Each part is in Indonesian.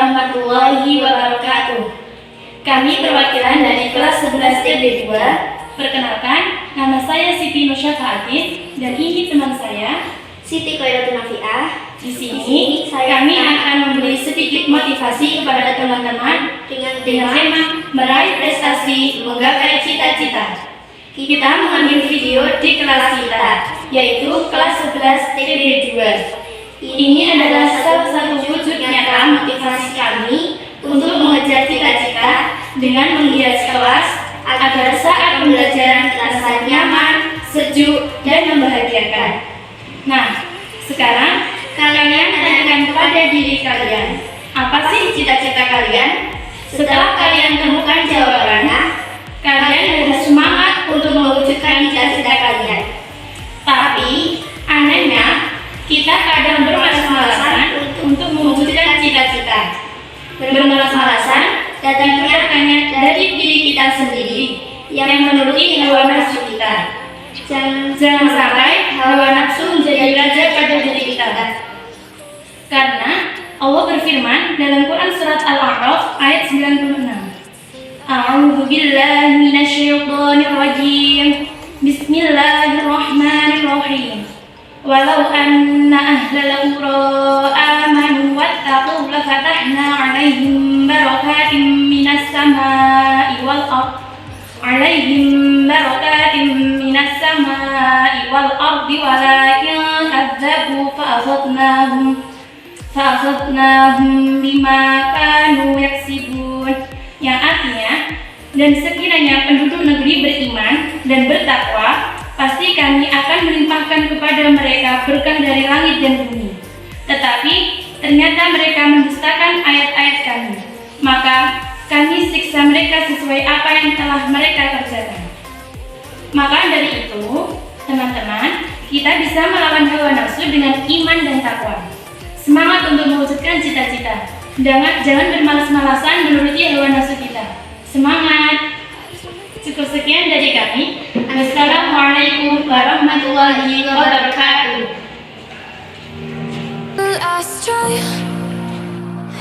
warahmatullahi wabarakatuh. Kami perwakilan dari kelas 11 TB2. Perkenalkan, nama saya Siti Nusyafaatin dan ini teman saya Siti Khairatun Nafiah. Di sini kami akan memberi sedikit motivasi kepada teman-teman dengan tema meraih prestasi, menggapai cita-cita. Kita mengambil video di kelas kita, yaitu kelas 11 TB2. Ini adalah salah satu wujud nyata motivasi kami untuk mengejar cita-cita dengan menghias kelas agar saat pembelajaran terasa nyaman, sejuk, dan membahagiakan. Nah, sekarang kalian tanyakan kepada diri kalian, apa sih cita-cita kalian? Setelah kalian temukan jawabannya, kalian harus semangat untuk mewujudkan cita-cita kalian. Tapi, anehnya, kita kadang bermalas-malasan untuk mewujudkan cita-cita. Bermalas-malasan datangnya hanya dari diri kita sendiri yang menuruti hawa nafsu kita. Jangan sampai hawa nafsu menjadi raja pada diri kita. Karena Allah berfirman dalam Quran surat Al-A'raf ayat 96. A'udzu billahi minasyaitonir rajim. Bismillahirrahmanirrahim. Walau anna ahlal qura amanu wattaqu lafatahna 'alaihim barakatim minas samaa'i wal ardh. 'Alaihim barakatim minas samaa'i wal ardi walakin kadzdzabu fa'akhadnahum bima kanu yaksibun. Yang artinya, dan sekiranya penduduk negeri beriman dan bertakwa, pasti kami akan melimpahkan kepada mereka berkah dari langit dan bumi. Tetapi ternyata mereka mendustakan ayat-ayat kami, maka kami siksa mereka sesuai apa yang telah mereka kerjakan. Maka dari itu, teman-teman, kita bisa melawan hawa nafsu dengan iman dan takwa. Semangat untuk mewujudkan cita-cita. Jangan bermalas-malasan menuruti hawa nafsu kita. Semangat! Cukup sekian dari kami. Wassalamualaikum warahmatullahi wabarakatuh.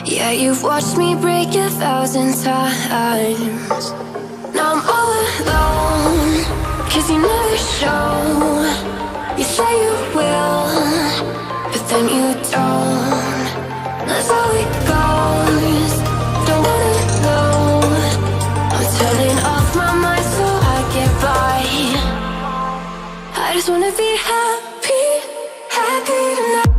Yeah, you've watched me break 1,000 times. Now I'm all alone, 'cause you never show. You say you will, but then you don't. That's how it goes. Don't wanna know. I'm turning off my mind so I get by. I just wanna be happy, happy tonight.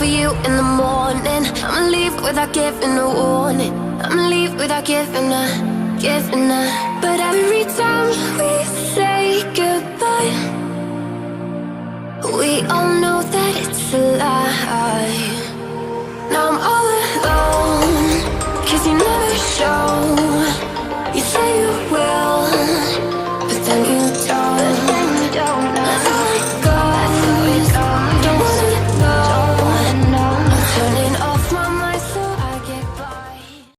For you in the morning, I'ma leave without giving a warning. I'ma leave without giving a. But every time we say goodbye, we all know that it's a lie. Now I'm all alone, 'cause you never show.